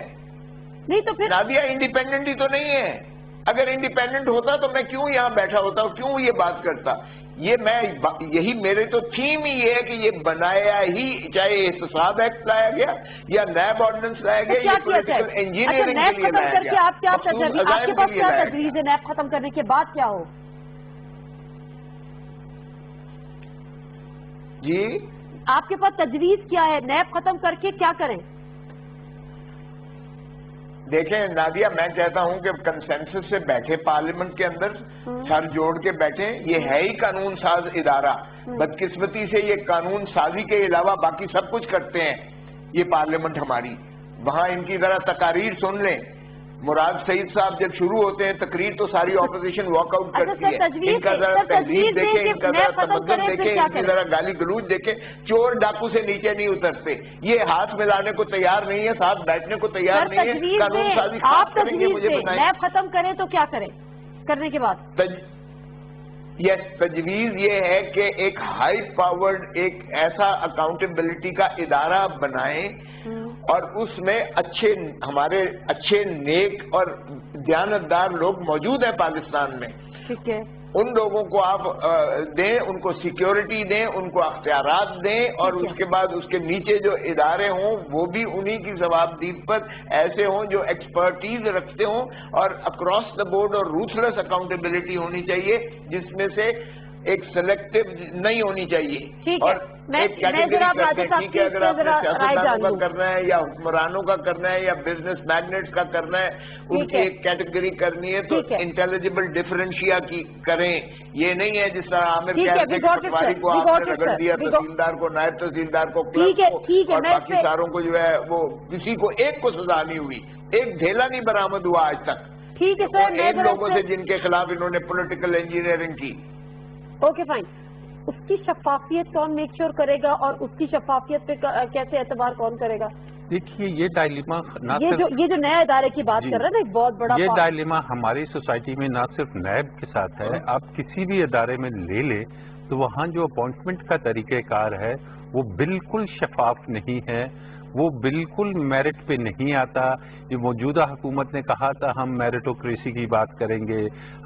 نہیں تو پھر نادیہ انڈیپینڈنٹ ہی تو نہیں ہے. اگر انڈیپینڈنٹ ہوتا تو میں کیوں یہاں بیٹھا ہوتا، کیوں یہ بات کرتا؟ یہی میرے تو تھیم ہی یہ ہے کہ یہ بنایا ہی، چاہے احتساب ایکٹ لایا گیا یا نیب آرڈیننس لایا گیا، یہ پولیٹیکل انجینئرنگ کے لیے لایا گیا. آپ کے پاس کیا تجویز ہے نیب ختم کرنے کے بعد کیا ہو؟ جی آپ کے پاس تجویز کیا ہے؟ نیب ختم کر کے کیا کریں؟ دیکھیں نادیہ، میں کہتا ہوں کہ کنسنسس سے بیٹھے پارلیمنٹ کے اندر، سر جوڑ کے بیٹھے. یہ ہے ہی قانون ساز ادارہ. بدقسمتی سے یہ قانون سازی کے علاوہ باقی سب کچھ کرتے ہیں یہ پارلیمنٹ ہماری. وہاں ان کی ذرا تقاریر سن لیں. مراد سعید صاحب جب شروع ہوتے ہیں تقریر تو ساری اپوزیشن واک آؤٹ کرتی ہے. ان کا ذرا تہذیب دیکھیں، ان کا ذرا تمدن دیکھیں، ان کی ذرا گالی گلوچ دیکھیں. چور ڈاکو سے نیچے نہیں اترتے. یہ ہاتھ ملانے کو تیار نہیں ہے، ساتھ بیٹھنے کو تیار نہیں ہے. قانون سازی آپ کریں گے، مجھے بتائیں. نیب ختم کریں تو کیا کریں کرنے کے بعد؟ یس، تجویز یہ ہے کہ ایک ہائی پاورڈ، ایک ایسا اکاؤنٹیبلٹی کا ادارہ بنائیں اور اس میں ہمارے اچھے نیک اور دیانتدار لوگ موجود ہیں پاکستان میں. ٹھیک ہے. ان لوگوں کو آپ دیں، ان کو سیکیورٹی دیں، ان کو اختیارات دیں، اور اس کے بعد اس کے نیچے جو ادارے ہوں وہ بھی انہی کی ضوابطیت پر ایسے ہوں جو ایکسپرٹیز رکھتے ہوں، اور اکراس دا بورڈ اور روتھلیس اکاؤنٹیبلٹی ہونی چائی جس میں سے ایک سلیکٹو نہیں ہونی چاہیے. اور ایک کیٹیگری کرتے ہیں، ٹھیک ہے، اگر آپ نے سیاستدانوں کا کرنا ہے یا حکمرانوں کا کرنا ہے یا بزنس میگنیٹس کا کرنا ہے، ان کی ایک کیٹیگری کرنی ہے تو انٹیلیجبل ڈفرینشیا کی کریں. یہ نہیں ہے جس طرح عامر کہتے ہیں کہ پٹواری کو آپ نے رگڑ دیا، تحصیلدار کو، نائب تحصیلدار کو، کلرک کو، اور باقی ساروں کو جو ہے وہ کسی کو ایک کو سزا نہیں ہوئی، ایک ڈھیلا نہیں برآمد ہوا آج تک. ٹھیک ہے سر، ان لوگوں سے جن کے خلاف انہوں نے پولیٹیکل انجینئرنگ کی. Okay fine. اس کی شفافیت کون میک شور کرے گا اور اس کی شفافیت پہ کیسے اعتبار کون کرے گا؟ دیکھیے یہ ڈائلیما یہ جو نئے ادارے کی بات کر رہے ہیں نا، ایک بہت بڑا یہ ڈائلیما ہماری سوسائٹی میں نہ صرف نیب کے ساتھ ہے. آپ کسی بھی ادارے میں لے لیں تو وہاں جو اپوائنٹمنٹ کا طریقہ کار ہے وہ بالکل شفاف نہیں ہے، وہ بالکل میرٹ پہ نہیں آتا. یہ موجودہ حکومت نے کہا تھا ہم میرٹوکریسی کی بات کریں گے،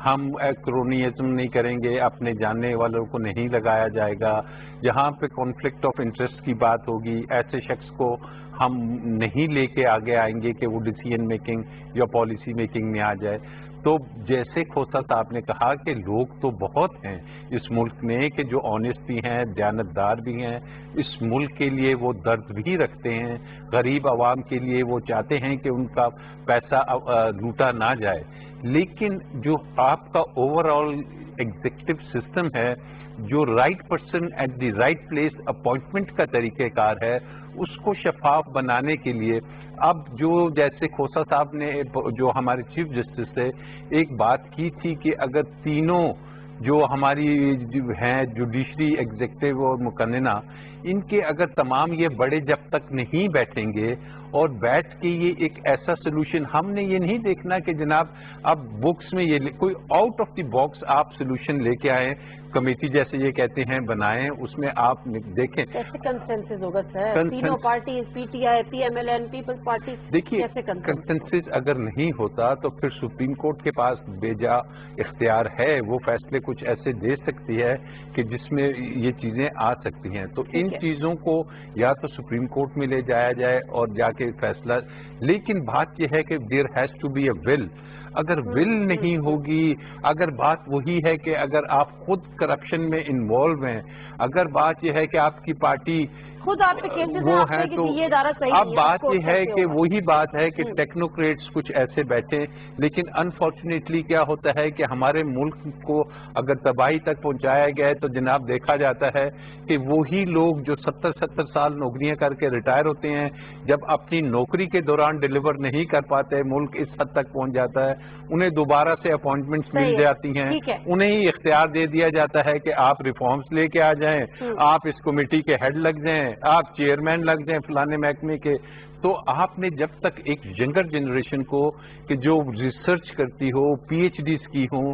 ہم کرونیزم نہیں کریں گے، اپنے جاننے والوں کو نہیں لگایا جائے گا. جہاں پہ کانفلکٹ آف انٹرسٹ کی بات ہوگی ایسے شخص کو ہم نہیں لے کے آگے آئیں گے کہ وہ ڈیسیژن میکنگ یا پالیسی میکنگ میں آ جائے. تو جیسے کھوسا صاحب نے کہا کہ لوگ تو بہت ہیں اس ملک میں کہ جو آنیسٹ بھی ہیں، دیانتدار بھی ہیں، اس ملک کے لیے وہ درد بھی رکھتے ہیں، غریب عوام کے لیے وہ چاہتے ہیں کہ ان کا پیسہ لوٹا نہ جائے. لیکن جو آپ کا اوور آل ایگزیکٹو سسٹم ہے، جو right person at the right place appointment کا طریقہ کار ہے، اس کو شفاف بنانے کے لیے اب جو جیسے کھوسا صاحب نے جو ہمارے چیف جسٹس سے ایک بات کی تھی کہ اگر تینوں جو ہماری ہیں جوڈیشری، ایگزیکٹو اور مقننہ، ان کے اگر تمام یہ بڑے جب تک نہیں بیٹھیں گے اور بیٹھ کے یہ ایک ایسا سلوشن، ہم نے یہ نہیں دیکھنا کہ جناب اب بکس میں یہ کوئی آؤٹ آف دی باکس آپ سلوشن لے کے آئیں، کمیٹی جیسے یہ کہتے ہیں بنائیں، اس میں آپ دیکھیں کیسے کنسنسس ہوگا سر؟ تینوں parties, P T I, P M L N, Peoples Party, دیکھیے کنسنسس اگر نہیں ہوتا تو پھر سپریم کورٹ کے پاس بیجا اختیار ہے، وہ فیصلے کچھ ایسے دے سکتی ہے کہ جس میں یہ چیزیں آ سکتی ہیں. تو ان چیزوں کو یا تو سپریم کورٹ میں لے جایا جائے اور جا کے فیصلہ. لیکن بات یہ ہے کہ دیر ہیز ٹو بی اے ول. اگر ول نہیں ہوگی، اگر بات وہی ہے کہ اگر آپ خود کرپشن میں انوالو ہیں، اگر بات یہ ہے کہ آپ کی پارٹی خود آپ کے کیسز وہ ہے تو اب بات یہ ہے کہ وہی بات ہے کہ ٹیکنوکریٹس کچھ ایسے بیٹھے. لیکن انفارچونیٹلی کیا ہوتا ہے کہ ہمارے ملک کو اگر تباہی تک پہنچایا گیا ہے تو جناب دیکھا جاتا ہے کہ وہی لوگ جو 70 سال نوکریاں کر کے ریٹائر ہوتے ہیں، جب اپنی نوکری کے دوران ڈیلیور نہیں کر پاتے، ملک اس حد تک پہنچ جاتا ہے، انہیں دوبارہ سے اپوائنٹمنٹس مل جاتی ہیں، انہیں ہی اختیار دے دیا جاتا ہے کہ آپ ریفارمز لے کے آ جائیں، آپ اس کمیٹی کے ہیڈ لگ جائیں، آپ چیئرمین لگ جائیں فلانے محکمے کے. تو آپ نے جب تک ایک ینگر جنریشن کو کہ جو ریسرچ کرتی ہو، پی ایچ ڈیز کی ہوں،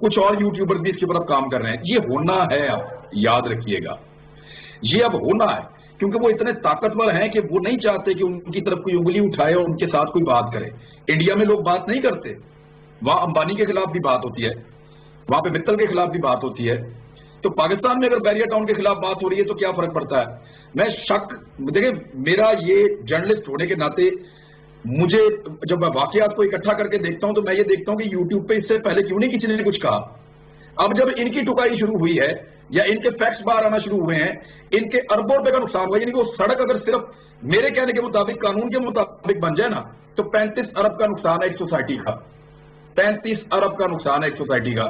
کچھ اور یوٹیوبر بھی اس کے اوپر اب کام کر رہے ہیں. یہ ہونا ہے، اب یاد رکھیے گا یہ اب ہونا ہے، کیونکہ وہ اتنے طاقتور ہیں کہ وہ نہیں چاہتے کہ ان کی طرف کوئی انگلی اٹھائے اور ان کے ساتھ کوئی بات کرے. انڈیا میں لوگ بات نہیں کرتے، وہاں امبانی کے خلاف بھی بات ہوتی ہے، وہاں پہ متل کے خلاف بھی بات ہوتی ہے. تو پاکستان میں اگر بیریا ٹاؤن کے خلاف بات ہو رہی ہے تو کیا فرق پڑتا ہے؟ میں دیکھیں میرا یہ جرنلسٹ ہونے کے ناطے مجھے جب میں واقعات کو اکٹھا کر کے دیکھتا ہوں تو میں یہ دیکھتا ہوں کہ یوٹیوب پہ اس سے پہلے کیوں نہیں کسی نے کچھ کہا. اب جب ان کی ٹکائی شروع ہوئی ہے یا ان کے فیکٹس باہر آنا شروع ہوئے ہیں، ان کے اربوں روپے کا نقصان ہوا. یعنی کہ وہ سڑک اگر صرف میرے کہنے کے مطابق قانون کے مطابق بن جائے نا تو 35 ارب کا نقصان ہے ایک سوسائٹی کا. 35 ارب کا نقصان ہے ایک سوسائٹی کا.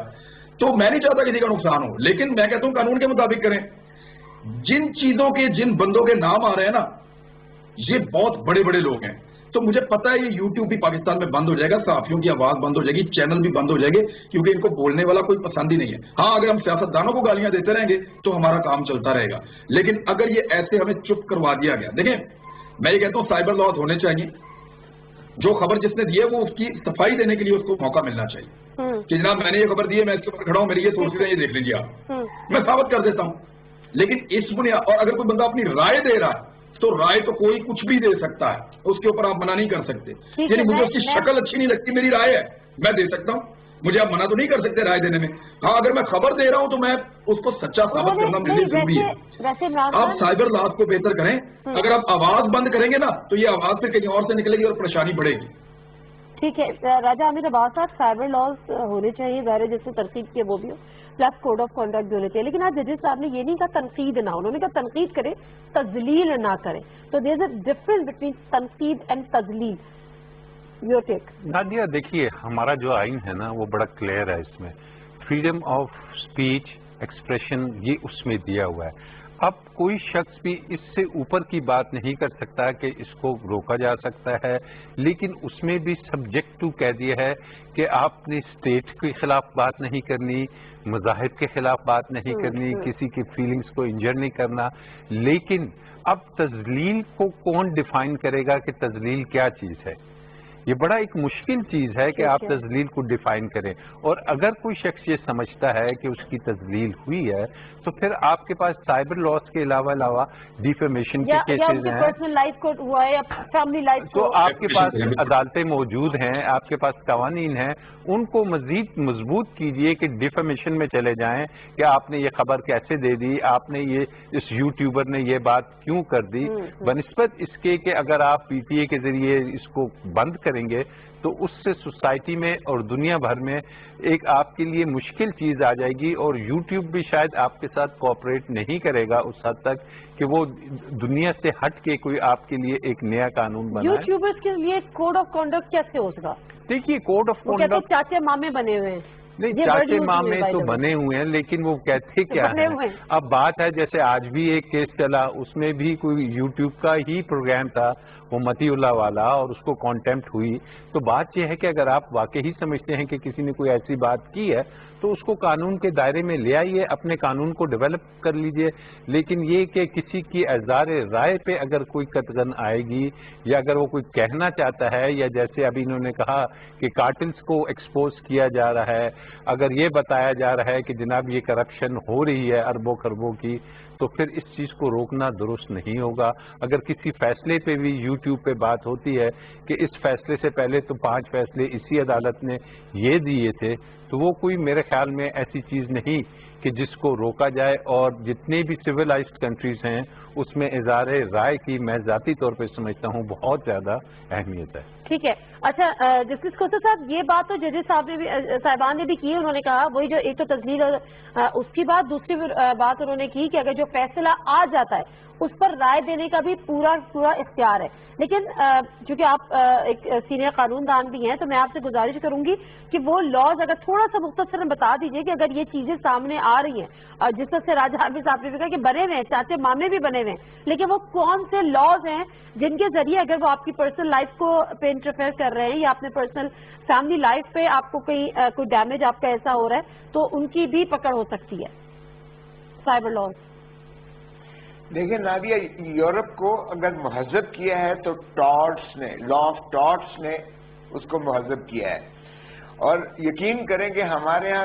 تو میں نہیں چاہتا کسی کا نقصان ہو، لیکن میں کہتا ہوں قانون کے مطابق کریں. جن چیزوں کے جن بندوں کے نام آ رہے ہیں نا یہ بہت بڑے بڑے لوگ ہیں. تو مجھے پتا ہے یہ یوٹیوب بھی پاکستان میں بند ہو جائے گا، صحافیوں کی آواز بند ہو جائے گی، چینل بھی بند ہو جائے گے، کیونکہ ان کو بولنے والا کوئی پسند ہی نہیں ہے. ہاں اگر ہم سیاستدانوں کو گالیاں دیتے رہیں گے تو ہمارا کام چلتا رہے گا، لیکن اگر یہ ایسے ہمیں چپ کروا دیا گیا. دیکھیں میں یہ کہتا ہوں سائبر لاز ہونے چاہیے. جو خبر جس نے دی ہے وہ اس کی صفائی دینے کے لیے اس کو موقع ملنا چاہیے کہ جناب میں نے یہ خبر دی ہے، میں اس کے اوپر کھڑا ہوں، میری یہ سورسز ہیں، یہ دیکھ لیجیے آپ، میں ثابت کر دیتا ہوں. لیکن اس بنیاد اور اگر کوئی بندہ اپنی رائے دے رہا ہے تو رائے تو کوئی کچھ بھی دے سکتا ہے، اس کے اوپر آپ منع نہیں کر سکتے. یعنی مجھے اس کی شکل اچھی نہیں لگتی، میری رائے ہے، میں دے سکتا ہوں، مجھے آپ منع تو نہیں کر سکتے رائے دینے میں. ہاں اگر میں خبر دے رہا ہوں تو میں اس کو سچا ثابت کرنا میرے لیے ضروری ہے. آپ سائبر لاز کو بہتر کریں. اگر آپ آواز بند کریں گے نا تو یہ آواز پھر کہیں اور سے نکلے گی اور پریشانی بڑھے گی. ٹھیک ہے راجہ عامر عباس صاحب، سائبر لاز ہونے چاہیے، ظاہر ہے جس نے ترتیب کی وہ بھی ہو، پلس کوڈ آف کانڈکٹ بھی ہونے چاہیے. لیکن آج ججز صاحب نے یہ نہیں کہا تنقید نہ ہو، انہوں نے کہا تنقید کرے تذلیل نہ کرے. تو there is a difference between تنقید اینڈ تذلیل. Your take. نادیہ دیکھیے ہمارا جو آئین ہے نا وہ بڑا کلیئر ہے، اس میں فریڈم آف اسپیچ ایکسپریشن یہ اس میں دیا ہوا ہے. اب کوئی شخص بھی اس سے اوپر کی بات نہیں کر سکتا کہ اس کو روکا جا سکتا ہے، لیکن اس میں بھی سبجیکٹ ٹو کہہ دیا ہے کہ آپ نے اسٹیٹ کے خلاف بات نہیں کرنی، مذاہب کے خلاف بات نہیں کرنی، کسی کی فیلنگز کو انجر نہیں کرنا. لیکن اب تذلیل کو کون ڈیفائن کرے گا کہ تذلیل کیا چیز ہے؟ یہ بڑا ایک مشکل چیز ہے کہ آپ تذلیل کو ڈیفائن کریں. اور اگر کوئی شخص یہ سمجھتا ہے کہ اس کی تذلیل ہوئی ہے تو پھر آپ کے پاس سائبر لاز کے علاوہ ڈیفیمیشن کے کیسز ہیں، تو آپ کے پاس عدالتیں موجود ہیں، آپ کے پاس قوانین ہیں، ان کو مزید مضبوط کیجئے کہ ڈیفیمیشن میں چلے جائیں کہ آپ نے یہ خبر کیسے دے دی، آپ نے یہ اس یوٹیوبر نے یہ بات کیوں کر دی، بنسبت اس کے کہ اگر آپ پی ٹی اے کے ذریعے اس کو بند کریں گے تو اس سے سوسائٹی میں اور دنیا بھر میں ایک آپ کے لیے مشکل چیز آ جائے گی. اور یوٹیوب بھی شاید آپ کے ساتھ کوآپریٹ نہیں کرے گا اس حد تک کہ وہ دنیا سے ہٹ کے کوئی آپ کے لیے ایک نیا قانون بنائے. یوٹیوبرز کے لیے کوڈ آف کانڈکٹ کیسے ہو سکا؟ دیکھیے کوڈ آف کانڈکٹ چاچے مامے بنے ہوئے ہیں. نہیں، چاچے مامے تو بنے ہوئے ہیں، لیکن وہ کہتے کیا ہیں؟ اب بات ہے جیسے آج بھی ایک کیس چلا، اس میں بھی کوئی یوٹیوب کا ہی پروگرام تھا، وہ متی اللہ والا، اور اس کو کانٹیمپٹ ہوئی. تو بات یہ ہے کہ اگر آپ واقعی سمجھتے ہیں کہ کسی نے کوئی ایسی بات کی ہے تو اس کو قانون کے دائرے میں لے آئیے، اپنے قانون کو ڈیولپ کر لیجئے. لیکن یہ کہ کسی کی اظہار رائے پہ اگر کوئی قطغن آئے گی یا اگر وہ کوئی کہنا چاہتا ہے، یا جیسے ابھی انہوں نے کہا کہ کارٹلز کو ایکسپوز کیا جا رہا ہے، اگر یہ بتایا جا رہا ہے کہ جناب یہ کرپشن ہو رہی ہے اربوں خربوں کی، تو پھر اس چیز کو روکنا درست نہیں ہوگا. اگر کسی فیصلے پہ بھی یوٹیوب پہ بات ہوتی ہے کہ اس فیصلے سے پہلے تو 5 فیصلے اسی عدالت نے یہ دیے تھے، تو وہ کوئی میرے خیال میں ایسی چیز نہیں کہ جس کو روکا جائے. اور جتنے بھی سویلائزڈ کنٹریز ہیں اس میں اظہار رائے کی میں ذاتی طور پہ سمجھتا ہوں بہت زیادہ اہمیت ہے. ٹھیک ہے. اچھا جسٹس کوثر صاحب، یہ بات تو ججز صاحب نے بھی صاحبان نے بھی کی، انہوں نے کہا وہی جو ایک تو تذلیل اور اس کی بات، دوسری بات انہوں نے کی کہ اگر جو فیصلہ آ جاتا ہے اس پر رائے دینے کا بھی پورا اختیار ہے. لیکن چونکہ آپ ایک سینئر قانون دان بھی ہیں تو میں آپ سے گزارش کروں گی کہ وہ لاز اگر تھوڑا سا مختصر بتا دیجئے کہ اگر یہ چیزیں سامنے آ رہی ہیں، اور جس طرح سے راجہ عامر صاحب نے بھی کہا کہ بنے ہوئے ہیں، چاچے مامے بھی بنے ہوئے ہیں، لیکن وہ کون سے لاز ہیں جن کے ذریعے اگر وہ آپ کی پرسنل لائف کو پہ انٹرفیئر کر رہے ہیں یا اپنے پرسنل فیملی لائف پہ آپ کو کوئی ڈیمیج آپ کا ایسا ہو رہا ہے تو ان کی بھی پکڑ ہو سکتی ہے سائبر لاز. دیکھیں نادیہ، یورپ کو اگر مہذب کیا ہے تو ٹارٹس نے، لا آف ٹارٹس نے اس کو مہذب کیا ہے. اور یقین کریں کہ ہمارے ہاں